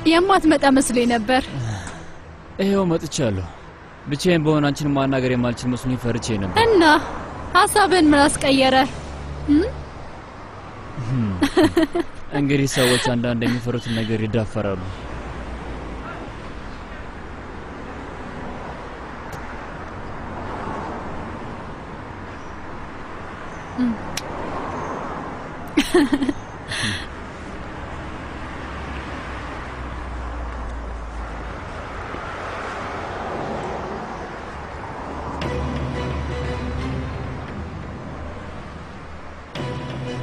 የማትመጣ መስሎኝ ነበር። ይሄው መጥቻለሁ። ብቻዬን በሆነ አንቺን ማናገር የማልችል መስሎኝ ፈርቼ ነበር። እና ሐሳብን ምን አስቀየረ? እንግዲህ ሰዎች አንዳንድ የሚፈሩትን ነገር ይዳፈራሉ።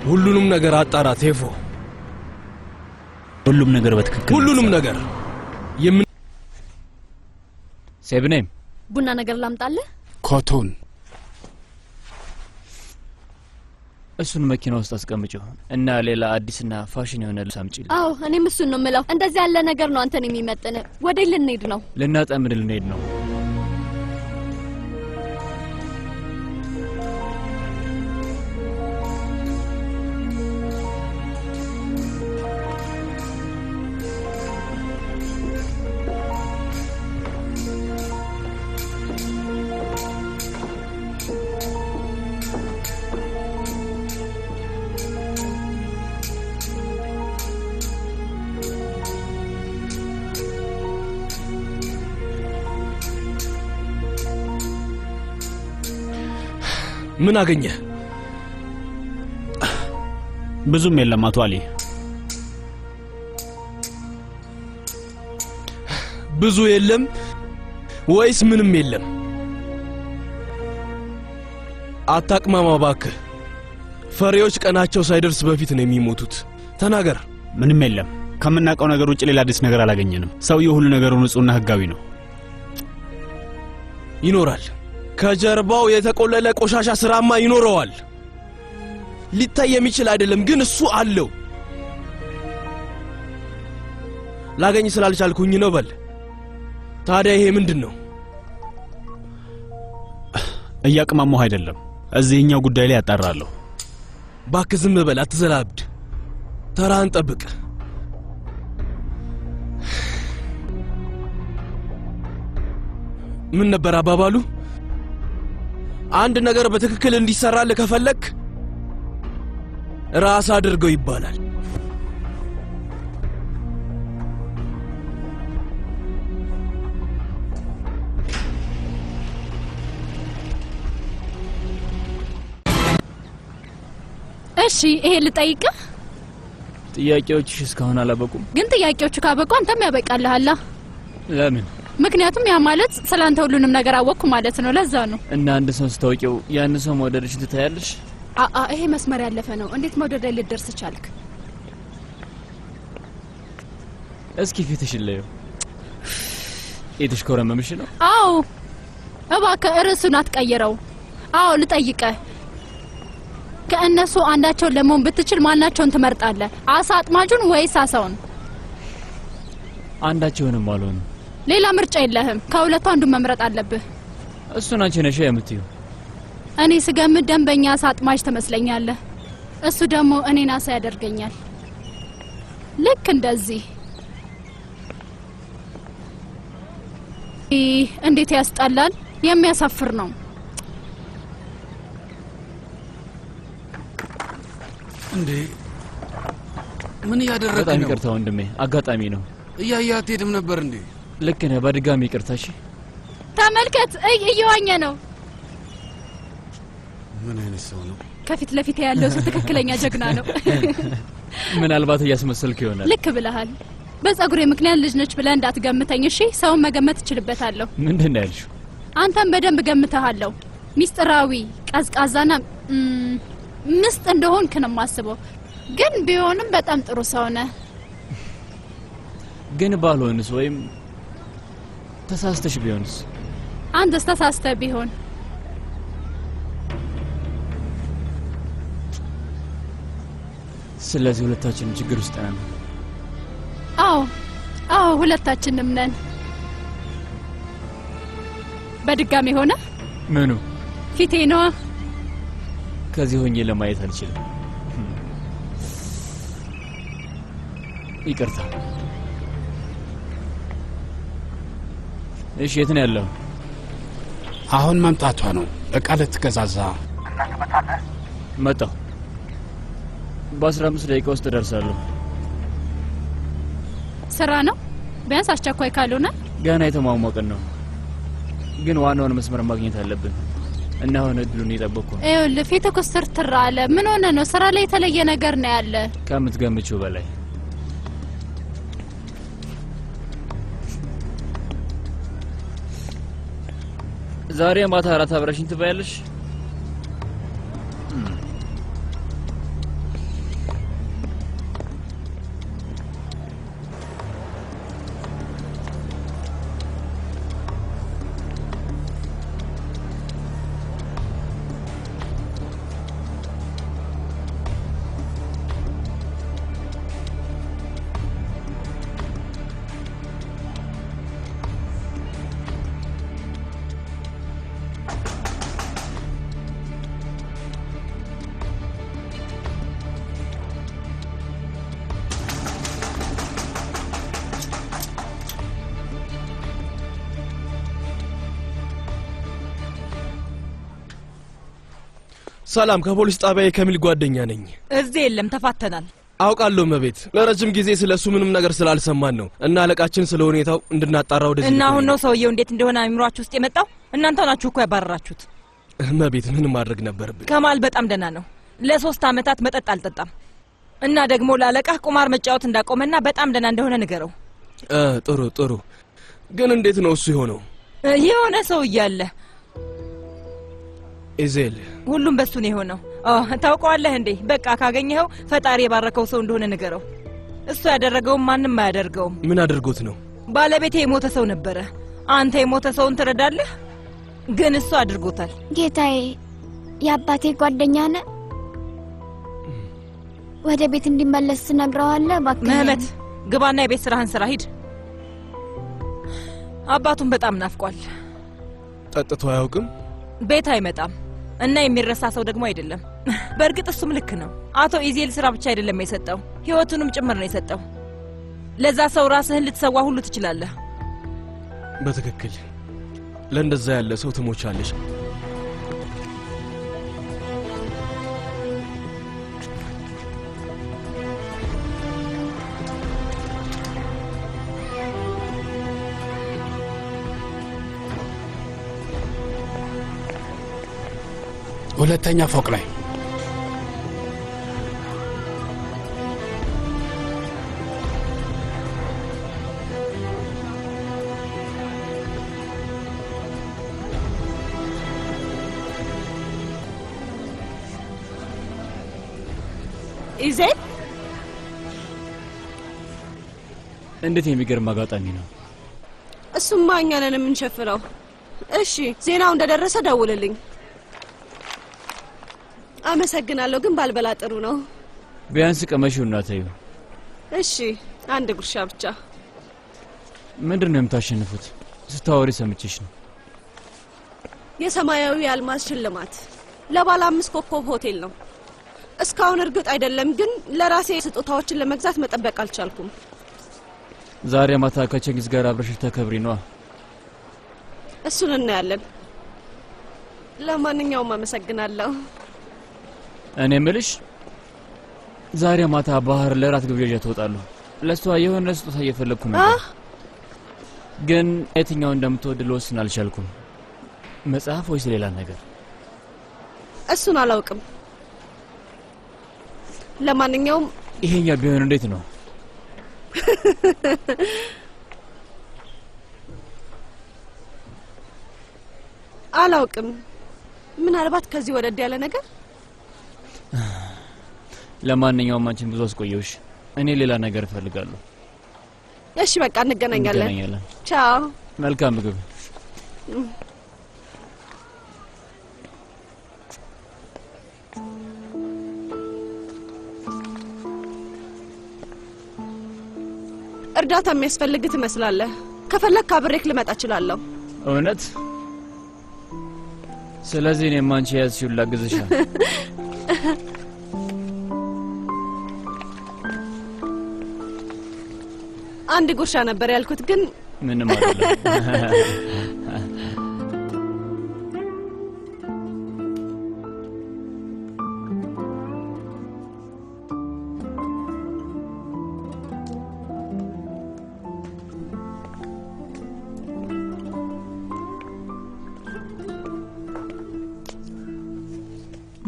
ሁሉንም ነገር አጣራ ቴፎ። ሁሉም ነገር በትክክል ሁሉንም ነገር ሴብኔም ቡና ነገር ላምጣልህ? ኮቶን እሱን መኪና ውስጥ አስቀምጪው እና ሌላ አዲስና ፋሽን የሆነ ልብስ አምጪልኝ። አዎ እኔም እሱን ነው የምለው። እንደዚህ ያለ ነገር ነው አንተን የሚመጥን። ወዴት ልንሄድ ነው? ልናጠምድ ልንሄድ ነው። ምን አገኘ? ብዙም የለም አቶ አሊ። ብዙ የለም ወይስ ምንም የለም? አታቅማማ እባክህ። ፈሪዎች ቀናቸው ሳይደርስ በፊት ነው የሚሞቱት። ተናገር። ምንም የለም። ከምናውቀው ነገር ውጭ ሌላ አዲስ ነገር አላገኘንም። ሰውየው ሁሉ ነገሩ ንጹህና ህጋዊ ነው። ይኖራል። ከጀርባው የተቆለለ ቆሻሻ ስራማ ይኖረዋል። ሊታይ የሚችል አይደለም ግን እሱ አለው። ላገኝ ስላልቻልኩኝ ነው በል። ታዲያ ይሄ ምንድነው? እያቅማማሁ አይደለም። እዚህኛው ጉዳይ ላይ ያጣራለሁ። ባክህ ዝም በል፣ አትዘላብድ። ተራህን ጠብቅ። ምን ነበር አባባሉ? አንድ ነገር በትክክል እንዲሰራልህ ከፈለክ ራስ አድርገው ይባላል። እሺ ይሄ ልጠይቅህ። ጥያቄዎችሽ እስካሁን አላበቁም። ግን ጥያቄዎቹ ካበቁ አንተም ያበቃልሃል። ለምን? ምክንያቱም ያ ማለት ስላንተ ሁሉንም ነገር አወቅኩ ማለት ነው። ለዛ ነው። እና አንድ ሰው ስታውቂው ያን ሰው መውደድሽን ትታያለሽ? ይሄ መስመር ያለፈ ነው። እንዴት መውደድ ላይ ልትደርስ ቻልክ? እስኪ ፊትሽን ለየው። የተሽኮረመምሽ ነው? አዎ። እባክህ ርዕሱን አትቀይረው። አዎ ልጠይቅህ። ከእነሱ አንዳቸውን ለመሆን ብትችል ማናቸውን ትመርጣለህ? አሳ አጥማጁን ወይስ አሳውን? አንዳቸውንም አልሆንም። ሌላ ምርጫ የለህም። ከሁለቱ አንዱን መምረጥ አለብህ። እሱን አንቺ ነሽ የምትይው። እኔ ስገምት ደንበኛ አሳ አጥማጅ ትመስለኛለህ። እሱ ደግሞ እኔን አሳ ያደርገኛል። ልክ እንደዚህ። እንዴት ያስጠላል! የሚያሳፍር ነው። እንዴ ምን ያደረገ ነው? በጣም ይቅርታ ወንድሜ፣ አጋጣሚ ነው። እያያት ሄድም ነበር እንዴ? ልክ ነህ። በድጋሚ ይቅርታ። እሺ ተመልከት፣ እየዋኘ ነው። ምን አይነት ሰው ነው? ከፊት ለፊት ያለው ሰው ትክክለኛ ጀግና ነው። ምናልባት እያስመሰልክ ይሆናል። ልክ ብለሃል። በጸጉሬ ምክንያት ልጅ ነች ብለህ እንዳትገምተኝ እሺ? ሰውን መገመት እችልበታለሁ። ምንድን ነው ያልሽው? አንተም በደንብ ገምተሃለሁ። ሚስጥራዊ፣ ቀዝቃዛና ምስጥ እንደሆንክ ነው የማስበው። ግን ቢሆንም በጣም ጥሩ ሰው ነህ። ግን ባልሆንስ ወይም ተሳስተሽ ቢሆንስ? አንተስ ተሳስተህ ቢሆን? ስለዚህ ሁለታችንም ችግር ውስጥ ነን። አዎ ሁለታችንም ነን። በድጋሚ ሆነ? ምኑ? ፊቴ ነው። ከዚህ ሆኜ ለማየት አልችልም። ይቅርታ። እሺ የት ነው ያለው? አሁን መምጣቷ ነው። እቃ ልትገዛዛ እና ትመጣለህ? መጣሁ። በ15 ደቂቃ ውስጥ ደርሳለሁ። ስራ ነው? ቢያንስ አስቸኳይ ካልሆነ ገና የተሟሟቀን ነው። ግን ዋናውን መስመር ማግኘት አለብን እና አሁን እድሉን እየጠበቅኩ ነው። ይኸውልህ ፊትህ ኩስትርትር አለ። ምን ሆነ ነው? ስራ ላይ የተለየ ነገር ነው ያለ? ከምትገምቺው በላይ። ዛሬ ማታ አራት አብረሽኝ ትበያለሽ? ሰላም፣ ከፖሊስ ጣቢያ ከሚል ጓደኛ ነኝ። እዚህ የለም፣ ተፋተናል። አውቃለሁ መቤት፣ ለረጅም ጊዜ ስለሱ ምንም ነገር ስላልሰማን ነው እና አለቃችን ስለ ሁኔታው እንድናጣራ ወደዚህ እና አሁን ነው ሰውየው እንዴት እንደሆነ አእምሯችሁ ውስጥ የመጣው? እናንተ ናችሁ እኮ ያባረራችሁት። መቤት፣ ምን ማድረግ ነበርብን? ከማል በጣም ደህና ነው። ለ3 አመታት መጠጥ አልጠጣም እና ደግሞ ለአለቃህ ቁማር መጫወት እንዳቆመና በጣም ደህና እንደሆነ ንገረው። ጥሩ ጥሩ። ግን እንዴት ነው እሱ የሆነው? የሆነ ሰው እያለ ኢዜል ሁሉም በሱ ነው የሆነው። ታውቀዋለህ እንዴ? በቃ ካገኘኸው ፈጣሪ የባረከው ሰው እንደሆነ ንገረው። እሱ ያደረገውም ማንም አያደርገውም። ምን አድርጎት ነው? ባለቤቴ የሞተ ሰው ነበረ። አንተ የሞተ ሰውን ትረዳለህ? ግን እሱ አድርጎታል። ጌታዬ፣ የአባቴ ጓደኛ ነህ። ወደ ቤት እንዲመለስ ትነግረዋለህ? እባክህ ምህመት፣ ግባና የቤት ስራህን ስራ። ሂድ። አባቱን በጣም ናፍቋል። ጠጥቶ አያውቅም? ቤት አይመጣም እና የሚረሳ ሰው ደግሞ አይደለም። በእርግጥ እሱም ልክ ነው። አቶ ኢዜል ስራ ብቻ አይደለም የሰጠው፣ ህይወቱንም ጭምር ነው የሰጠው። ለዛ ሰው ራስህን ልትሰዋ ሁሉ ትችላለህ። በትክክል ለእንደዛ ያለ ሰው ትሞቻለሽ። ሁለተኛ ፎቅ ላይ ኢዜል፣ እንዴት የሚገርም አጋጣሚ ነው። እሱማ እኛ ነን የምንሸፍነው። እሺ፣ ዜናው እንደደረሰ ደውልልኝ። አመሰግናለሁ፣ ግን ባልበላ ጥሩ ነው። ቢያንስ ቀመሽውና ተይው። እሺ፣ አንድ ጉርሻ ብቻ። ምንድነው የምታሸንፉት? ስታወሪ ሰምቼሽ ነው። የሰማያዊ አልማዝ ሽልማት ለባለ 5 ኮከብ ሆቴል ነው። እስካሁን እርግጥ አይደለም፣ ግን ለራሴ ስጦታዎችን ለመግዛት መጠበቅ አልቻልኩም። ዛሬ ማታ ከቸንጊዝ ጋር አብረሽ ተከብሪ ነዋ። እሱን እናያለን። ለማንኛውም አመሰግናለሁ። እኔ ምልሽ ዛሬ ማታ ባህር ለራት ግብዣ ተወጣለሁ። ለሷ የሆነ ስጦታ እየፈለግኩ ነበር፣ ግን የትኛው እንደምትወድ ልወስን አልቻልኩም። መጽሐፍ ወይስ ሌላ ነገር? እሱን አላውቅም። ለማንኛውም ይሄኛ ቢሆን እንዴት ነው? አላውቅም። ምናልባት ከዚህ ወደድ ያለ ነገር። ለማንኛውም አንቺን ብዙ አስቆየውሽ። እኔ ሌላ ነገር እፈልጋለሁ። እሺ በቃ እንገናኛለን። ቻው። መልካም ምግብ። እርዳታ የሚያስፈልግ ትመስላለህ። ከፈለክ አብሬክ ልመጣ እችላለሁ። እውነት? ስለዚህ እኔም አንቺ ያዝሽውን ላግዝሻል። አንድ ጉርሻ ነበር ያልኩት፣ ግን ምንም አይደለም።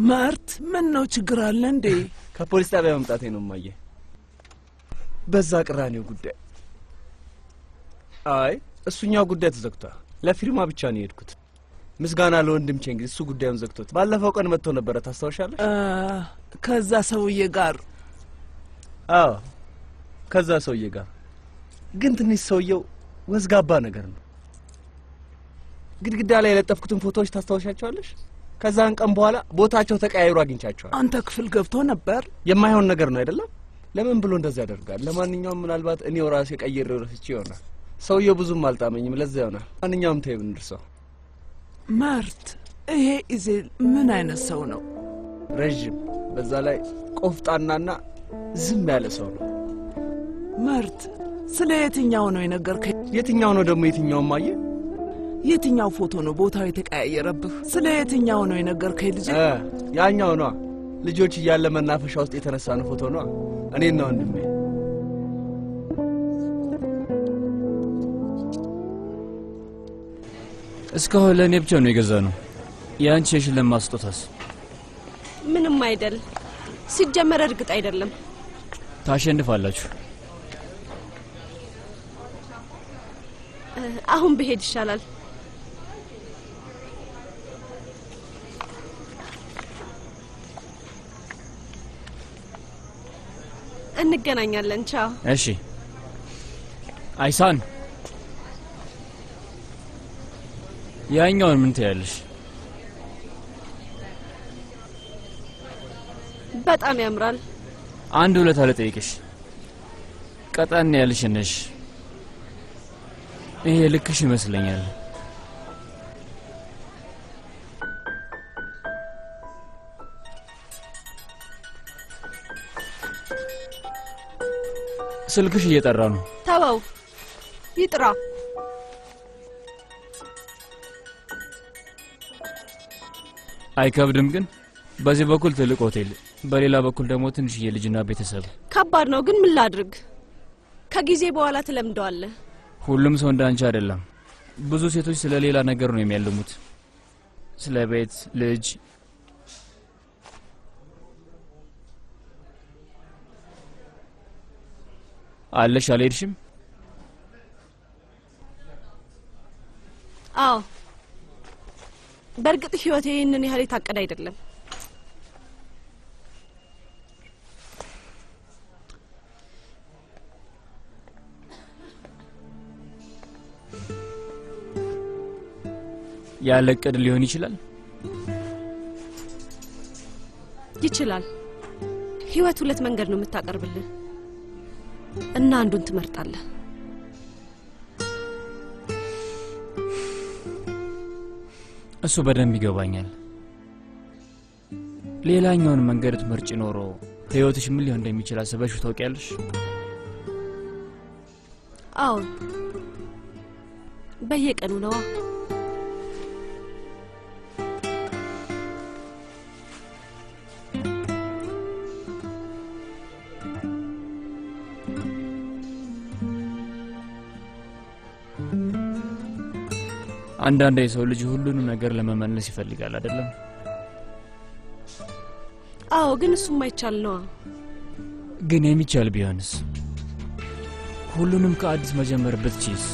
ማርት ምን ነው ችግር አለ እንዴ? ከፖሊስ ጣቢያ መምጣቴ ነው ማየ። በዛ ቅራኔው ጉዳይ። አይ እሱኛው ጉዳይ ተዘግቷል። ለፊርማ ብቻ ነው የሄድኩት። ምስጋና ለወንድም ቼንግ እሱ ጉዳዩን ዘግቶት ባለፈው ቀን መጥቶ ነበር ታስታውሻለሽ? ከዛ ሰውዬ ጋር። አዎ ከዛ ሰውዬ ጋር። ግን ትንሽ ሰውየው ወዝጋባ ነገር ነው። ግድግዳ ላይ የለጠፍኩትን ፎቶዎች ታስታውሻቸዋለሽ? ከዛን ቀን በኋላ ቦታቸው ተቀያይሮ አግኝቻቸዋል። አንተ ክፍል ገብቶ ነበር? የማይሆን ነገር ነው አይደለም? ለምን ብሎ እንደዛ ያደርጋል? ለማንኛውም ምናልባት እኔው ራሴ ቀይሬው ረስቼ ይሆናል። ሰውየው ብዙም አልጣመኝም፣ ለዛ ይሆናል። ማንኛውም ተይው እንርሳው። ማርት ይሄ ኢዜል ምን አይነት ሰው ነው? ረጅም፣ በዛ ላይ ቆፍጣናና ዝም ያለ ሰው ነው። ማርት ስለ የትኛው ነው የነገርከኝ? የትኛው ነው ደግሞ? የትኛው ማየ? የትኛው ፎቶ ነው ቦታው የተቀያየረብህ? ስለ የትኛው ነው የነገርከኝ ልጄ? ያኛው ነው። ልጆች እያለ መናፈሻ ውስጥ የተነሳነው ፎቶ ነው። እኔና ወንድሜ። እስካሁን ለእኔ ብቻ ነው የገዛ ነው። የአንቺ የሽልማት ስጦታስ? ምንም አይደል። ሲጀመር እርግጥ አይደለም። ታሸንፋላችሁ። አሁን ብሄድ ይሻላል። እንገናኛለን። ቻው። እሺ አይሳን፣ ያኛውን ምን ትያለሽ? በጣም ያምራል። አንድ ሁለት አልጠይቅሽ። ቀጠን ያልሽ ነሽ። ይሄ ልክሽ ይመስለኛል። ስልክሽ እየጠራ ነው። ተወው ይጥራ። አይከብድም ግን በዚህ በኩል ትልቅ ሆቴል፣ በሌላ በኩል ደግሞ ትንሽዬ ልጅና ቤተሰብ። ከባድ ነው ግን ምን ላድርግ? ከጊዜ በኋላ ትለምደዋለህ። ሁሉም ሰው እንዳንቺ አይደለም። ብዙ ሴቶች ስለ ሌላ ነገር ነው የሚያልሙት፣ ስለ ቤት፣ ልጅ። አለሽ አልሄድሽም? አዎ በእርግጥ ህይወቴ ይህንን ያህል የታቀደ አይደለም። ያለ እቅድ ሊሆን ይችላል። ይችላል። ህይወት ሁለት መንገድ ነው የምታቀርብልህ እና አንዱን ትመርጣለህ። እሱ በደንብ ይገባኛል። ሌላኛውን መንገድ ትመርጪ ኖሮ ህይወትሽ ምን ሊሆን እንደሚችል አስበሽ ታውቂያለሽ? አዎ በየቀኑ ነው። አንዳንድ የሰው ልጅ ሁሉንም ነገር ለመመለስ ይፈልጋል አይደለም? አዎ ግን እሱ የማይቻል ነው። ግን የሚቻል ቢሆንስ? ሁሉንም ከአዲስ መጀመር ብትችይስ?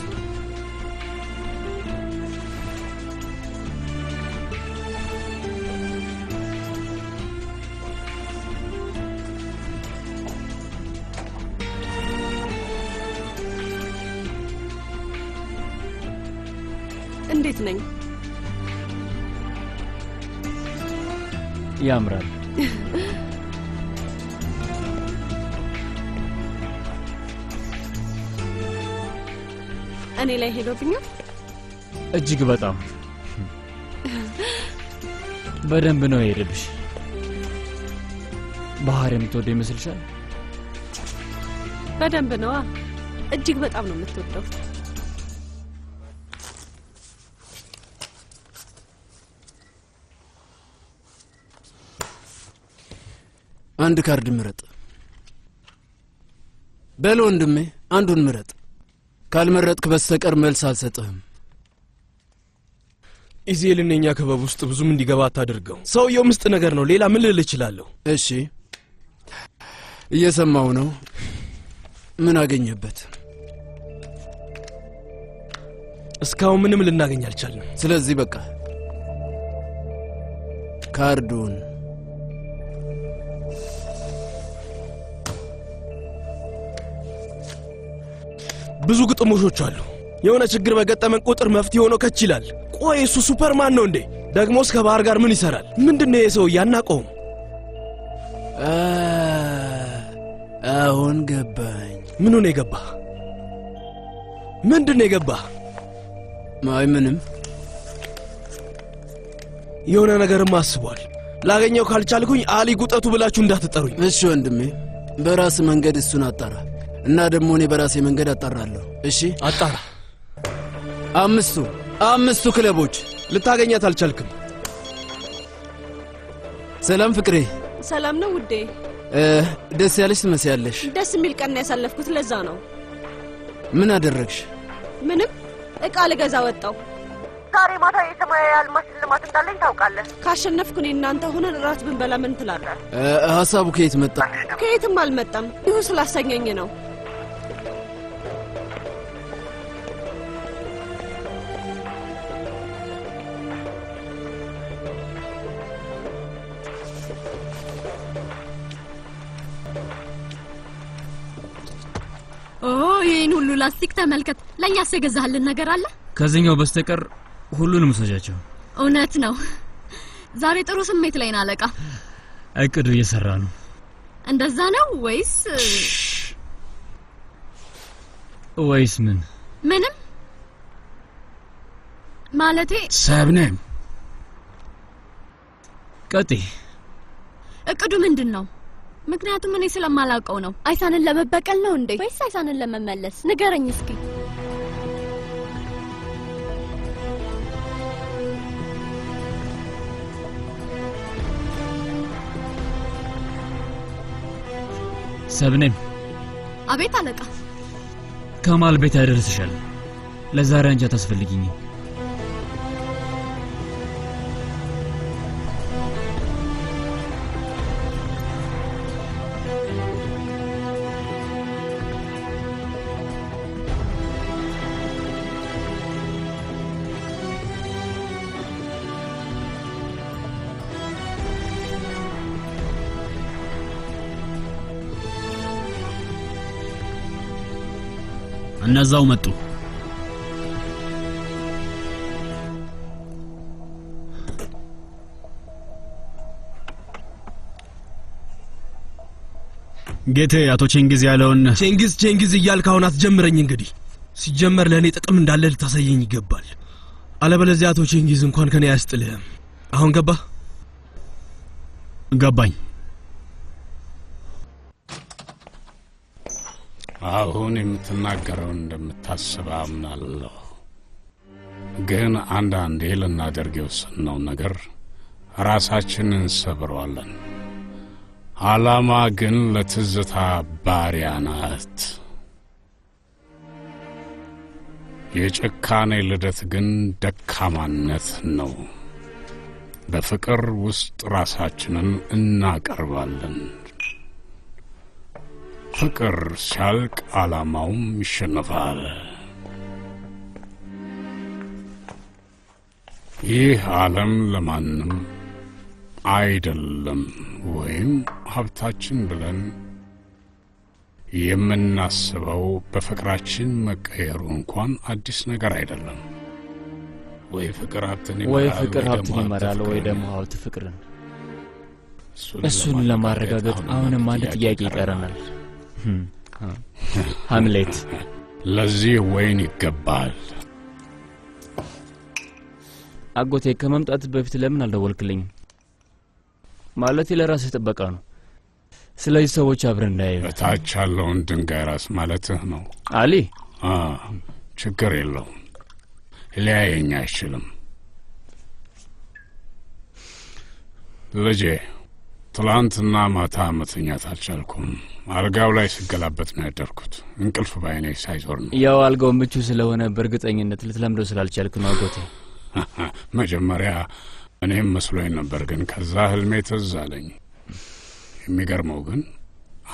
እንዴት ነኝ? ያምራል። እኔ ላይ ሄዶብኛል። እጅግ በጣም በደንብ ነው የሄደብሽ። ባህር የምትወደው ይመስልሻል? በደንብ ነዋ። እጅግ በጣም ነው የምትወደው። አንድ ካርድ ምረጥ። በል ወንድሜ አንዱን ምረጥ። ካልመረጥክ በስተቀር መልስ አልሰጥህም። ኢዜልን የኛ ክበብ ውስጥ ብዙም እንዲገባ አታድርገው። ሰውየው ምስጥ ነገር ነው። ሌላ ምን ልል እችላለሁ? እሺ እየሰማው ነው። ምን አገኘበት? እስካሁን ምንም ልናገኝ አልቻልንም። ስለዚህ በቃ ካርዱን ብዙ ግጥሞሾች አሉ። የሆነ ችግር በገጠመን ቁጥር መፍትሄ ሆኖ ከች ይላል። ቆይ እሱ ሱፐርማን ነው እንዴ? ደግሞስ ከባህር ጋር ምን ይሰራል? ምንድነው የሰው ያናቀውም? አሁን ገባኝ። ምን ሆነ የገባ? ምንድነው የገባ? ማይ ምንም። የሆነ ነገርም አስቧል። ላገኘው ካልቻልኩኝ አሊ ጉጠቱ ብላችሁ እንዳትጠሩኝ። እሺ ወንድሜ፣ በራስ መንገድ እሱን አጣራ እና ደግሞ እኔ በራሴ መንገድ አጣራለሁ። እሺ አጣራ። አምስቱ ክለቦች ልታገኛት አልቻልክም። ሰላም ፍቅሬ። ሰላም ነው ውዴ። ደስ ያለሽ ትመስያለሽ። ደስ የሚል ቀን ያሳለፍኩት ለዛ ነው። ምን አደረግሽ? ምንም፣ እቃ ልገዛ ወጣው። ዛሬ ማታ የሰማያዊ አልማዝ ሽልማት እንዳለኝ ታውቃለህ። ካሸነፍኩ እኔ እናንተ ሆነን እራት ብንበላ ምን ትላለህ? ሐሳቡ ከየት መጣ? ከየትም አልመጣም፣ ይሁ ስላሰኘኝ ነው። ይህን ሁሉ ላስቲክ ተመልከት። ለእኛስ የገዛህልን ነገር አለ? ከዚህኛው በስተቀር ሁሉንም ውሰጃቸው። እውነት ነው። ዛሬ ጥሩ ስሜት ላይ ነህ አለቃ። እቅዱ እየሰራ ነው። እንደዛ ነው ወይስ ምን? ምንም ማለቴ ሰብነም ቀጥይ። እቅዱ ምንድን ነው? ምክንያቱም እኔ ስለማላውቀው ነው። አይሳንን ለመበቀል ነው እንዴ ወይስ አይሳንን ለመመለስ? ንገረኝ እስኪ። ሰብነም። አቤት አለቃ። ከማል ቤት ያደርስሻል። ለዛሬ አንቺ አታስፈልጊኝም። እነዛው መጡ። ጌቴ አቶ ቼንጊዝ ያለውን ቼንጊዝ እያልክ አሁን አትጀምረኝ። እንግዲህ ሲጀመር ለእኔ ጥቅም እንዳለ ልታሳየኝ ይገባል። አለበለዚያ አቶ ቼንጊዝ እንኳን ከኔ አያስጥልህም። አሁን ገባኝ። አሁን የምትናገረውን እንደምታስብ አምናለሁ። ግን አንዳንዴ ልናደርግ የወሰንነው ነገር ራሳችንን እንሰብረዋለን። ዓላማ ግን ለትዝታ ባሪያ ናት። የጭካኔ ልደት ግን ደካማነት ነው። በፍቅር ውስጥ ራሳችንን እናቀርባለን። ፍቅር ሲያልቅ ዓላማውም ይሸነፋል። ይህ ዓለም ለማንም አይደለም። ወይም ሀብታችን ብለን የምናስበው በፍቅራችን መቀየሩ እንኳን አዲስ ነገር አይደለም። ወይ ፍቅር ሀብትን ይመራል ወይ ደግሞ ሀብት ፍቅርን። እሱን ለማረጋገጥ አሁንም አንድ ጥያቄ ይቀረናል። ሃምሌት ለዚህ ወይን ይገባል። አጎቴ ከመምጣት በፊት ለምን አልደወልክልኝ? ማለት ለራስህ ጥበቃ ነው። ስለዚህ ሰዎች አብረን እንዳያዩ። በታች ያለውን ድንጋይ ራስ ማለትህ ነው አሊ? ችግር የለውም። ሊያየኝ አይችልም። ልጄ ትላንትና ማታ መተኛት አልቻልኩም። አልጋው ላይ ስገላበት ነው ያደርኩት። እንቅልፍ ባይኔ ሳይዞር ነው። ያው አልጋው ምቹ ስለሆነ በእርግጠኝነት ልትለምደው ስላልቻልክ ነው አጎቴ። መጀመሪያ እኔም መስሎኝ ነበር፣ ግን ከዛ ህልሜ ትዝ አለኝ። የሚገርመው ግን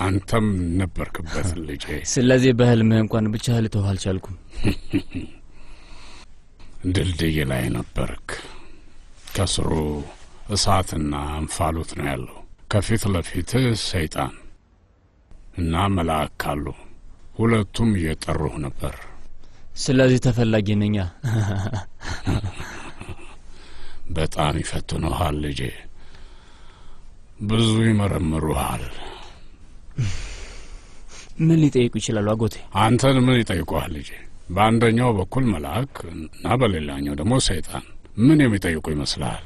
አንተም ነበርክበት ልጄ። ስለዚህ በህልምህ እንኳን ብቻ ልተው አልቻልኩም። ድልድይ ላይ ነበርክ። ከስሩ እሳትና እንፋሎት ነው ያለው። ከፊት ለፊት ሰይጣን እና መልአክ አሉ። ሁለቱም እየጠሩህ ነበር። ስለዚህ ተፈላጊ ነኛ። በጣም ይፈትኑሃል ልጄ። ብዙ ይመረምሩሃል። ምን ሊጠይቁ ይችላሉ አጎቴ? አንተን ምን ይጠይቁሃል ልጄ? በአንደኛው በኩል መልአክ እና በሌላኛው ደግሞ ሰይጣን። ምን የሚጠይቁ ይመስልሃል?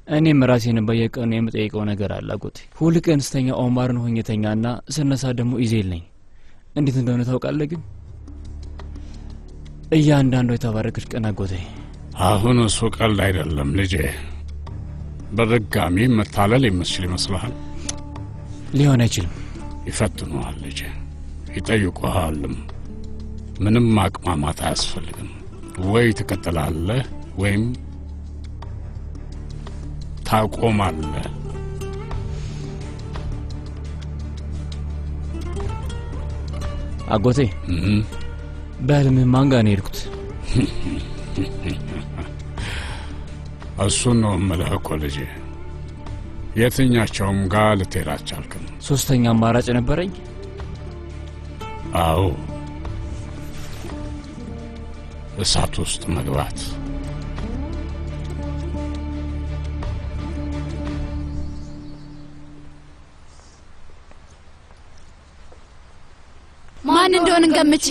እኔም ራሴን በየቀኑ የምጠይቀው ነገር አለ አጎቴ። ሁል ቀን ስተኛ ኦማርን ሆኜተኛና ስነሳ ደግሞ ኢዜል ነኝ። እንዴት እንደሆነ ታውቃለህ? ግን እያንዳንዱ የተባረከች ቀን አጎቴ። አሁን እሱ ቀልድ አይደለም ልጄ። በድጋሚ መታለል የምትችል ይመስልሃል? ሊሆን አይችልም። ይፈትኑሃል ልጄ፣ ይጠይቁሃልም። ምንም ማቅማማት አያስፈልግም። ወይ ትቀጥላለህ ወይም ታቆማለህ። አጎቴ በህልምህ ማን ጋር ነው የሄድኩት? እሱን ነው የምልህ እኮ ልጄ። የትኛቸውም ጋር ልትሄድ አልቻልክም። ሶስተኛ አማራጭ ነበረኝ። አዎ፣ እሳት ውስጥ መግባት። ማን እንደሆነ እንገምቺ።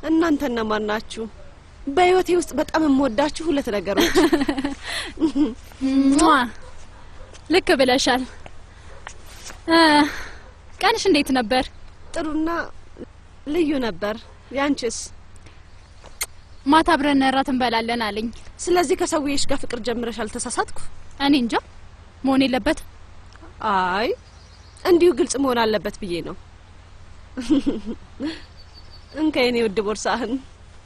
እናንተ እነማን ናችሁ? በህይወቴ ውስጥ በጣም የምወዳችሁ ሁለት ነገሮች። ልክ ብለሻል። ቀንሽ እንዴት ነበር? ጥሩና ልዩ ነበር። ያንቺስ? ማታ አብረን እራት እንበላለን አለኝ። ስለዚህ ከሰውዬሽ ጋር ፍቅር ጀምረሽ አልተሳሳትኩ? እኔ እንጃ፣ መሆን የለበት። አይ እንዲሁ ግልጽ መሆን አለበት ብዬ ነው። እንከ የኔ ውድ ቦርሳህን